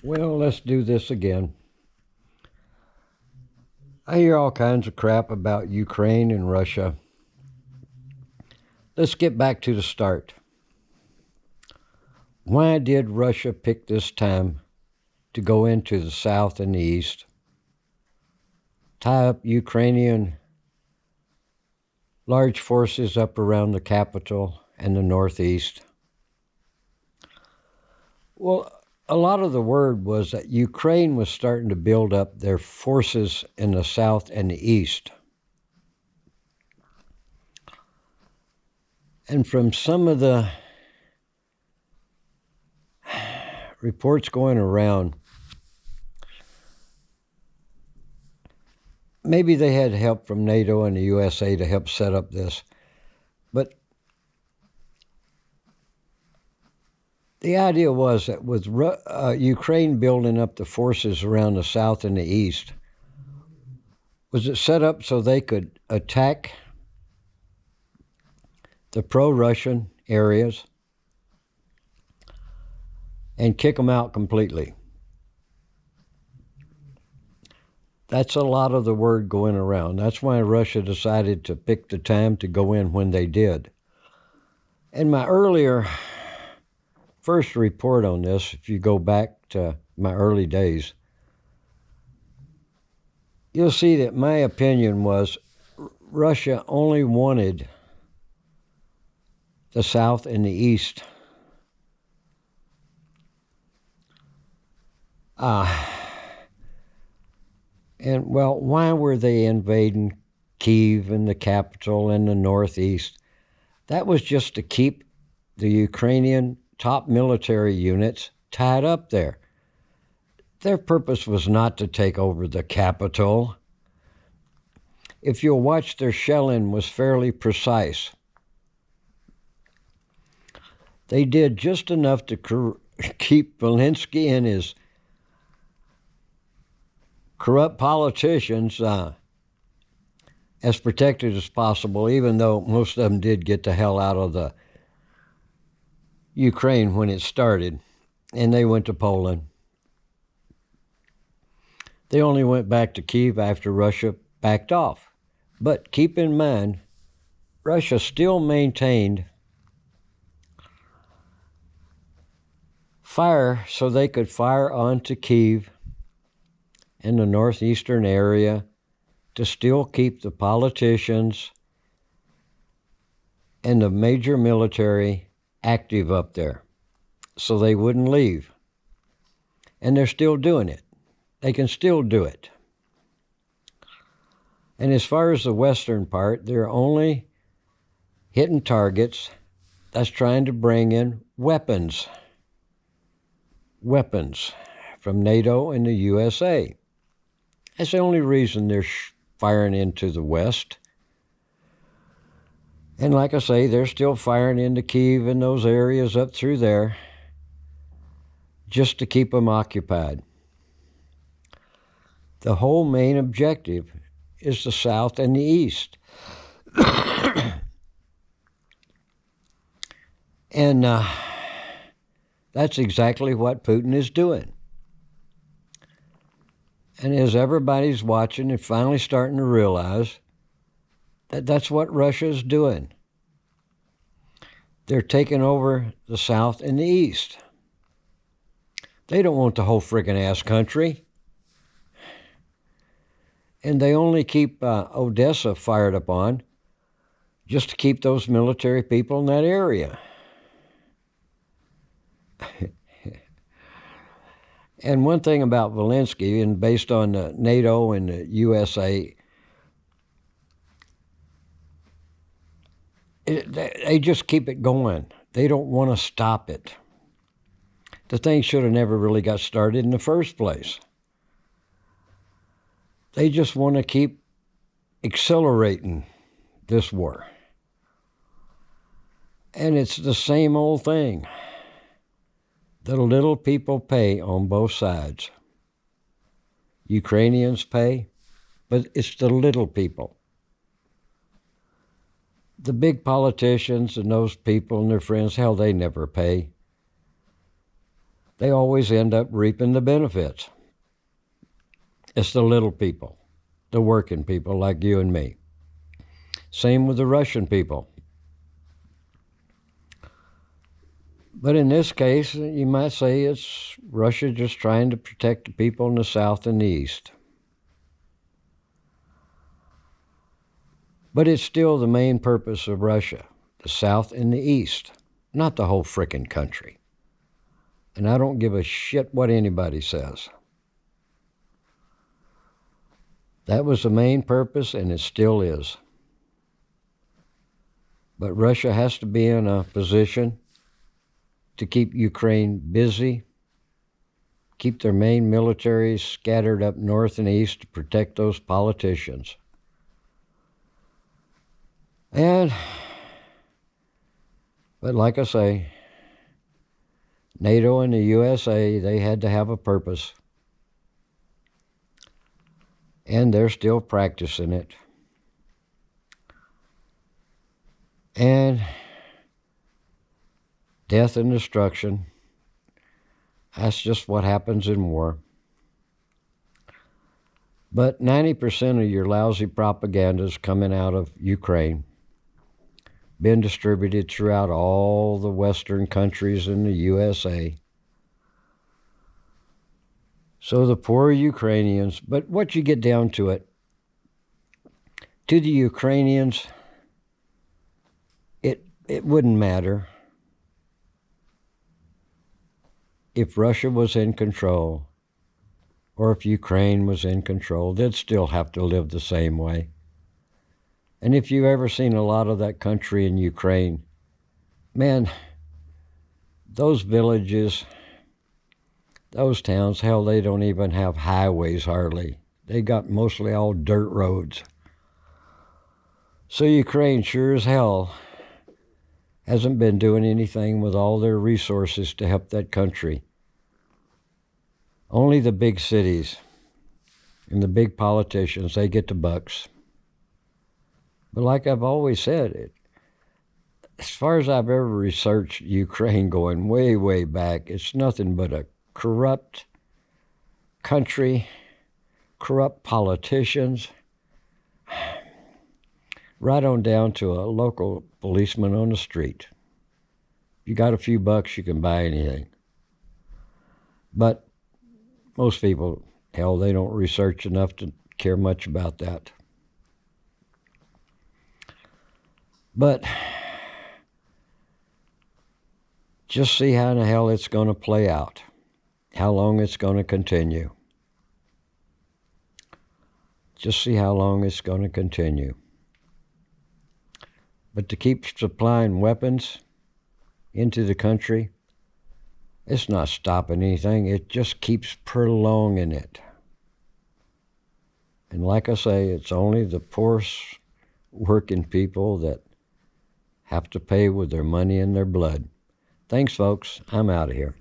Well, let's do this again. I hear all kinds of crap about Ukraine and Russia. Let's get back to the start. Why did Russia pick this time to go into the south and the east, tie up Ukrainian large forces up around the capital and the northeast? Well, a lot of the word was that Ukraine was starting to build up their forces in the south and the east. And from some of the reports going around, maybe they had help from NATO and the USA to help set up this. But the idea was that with Ukraine building up the forces around the south and the east, was it set up so they could attack the pro-Russian areas and kick them out completely? That's a lot of the word going around. That's why Russia decided to pick the time to go in when they did. In my first report on this, if you go back to my early days, you'll see that my opinion was Russia only wanted the south and the east and, well, why were they invading Kyiv and the capital and the northeast? That was just to keep the Ukrainian top military units tied up there. Their purpose was not to take over the capital. If you'll watch, their shelling was fairly precise. They did just enough to keep VALENSKY and his corrupt politicians as protected as possible, even though most of them did get the hell out of the Ukraine when it started, and they went to Poland. They only went back to Kyiv after Russia backed off. But keep in mind, Russia still maintained fire so they could fire onto Kyiv in the northeastern area to still keep the politicians and the major military active up there so they wouldn't leave. And they're still doing it. They can still do it. And as far as the western part, they're only hitting targets that's trying to bring in weapons from NATO and the USA. That's the only reason they're firing into the west. And like I say, they're still firing into Kyiv and those areas up through there just to keep them occupied. The whole main objective is the south and the east. And that's exactly what Putin is doing. And as everybody's watching and finally starting to realize that that's what Russia's doing. They're taking over the south and the east. They don't want the whole friggin' ass country. And they only keep Odessa fired upon just to keep those military people in that area. And one thing about VALENSKY, and based on NATO and the USA, they just keep it going. They don't want to stop it. The thing should have never really got started in the first place. They just want to keep accelerating this war. And it's the same old thing. The little people pay on both sides. Ukrainians pay, but it's the little people. The big politicians and those people and their friends, hell, they never pay. they always end up reaping the benefits. It's the little people, the working people like you and me. Same with the Russian people. But in this case, you might say it's Russia just trying to protect the people in the South and the East. But it's still the main purpose of Russia, the South and the East, not the whole frickin' country. And I don't give a shit what anybody says. That was the main purpose, and it still is. But Russia has to be in a position to keep Ukraine busy, keep their main militaries scattered up north and east to protect those politicians. But like I say, NATO and the USA, they had to have a purpose. And they're still practicing it. And death and destruction, that's just what happens in war. But 90% of your lousy propaganda is coming out of Ukraine, been distributed throughout all the Western countries in the USA. So the poor Ukrainians, but what you get down to it, to the Ukrainians, it wouldn't matter if Russia was in control or if Ukraine was in control. They'd still have to live the same way. And if you've ever seen a lot of that country in Ukraine, man, those villages, those towns, hell, they don't even have highways hardly. They got mostly all dirt roads. So Ukraine sure as hell hasn't been doing anything with all their resources to help that country. Only the big cities and the big politicians, they get the bucks. But like I've always said, as far as I've ever researched Ukraine going way, way back, it's nothing but a corrupt country, corrupt politicians, right on down to a local policeman on the street. If you got a few bucks, you can buy anything. But most people, hell, they don't research enough to care much about that. But just see how in the hell it's going to play out, how long it's going to continue. Just see how long it's going to continue. But to keep supplying weapons into the country, it's not stopping anything. It just keeps prolonging it. And like I say, it's only the poor working people that have to pay with their money and their blood. Thanks, folks. I'm out of here.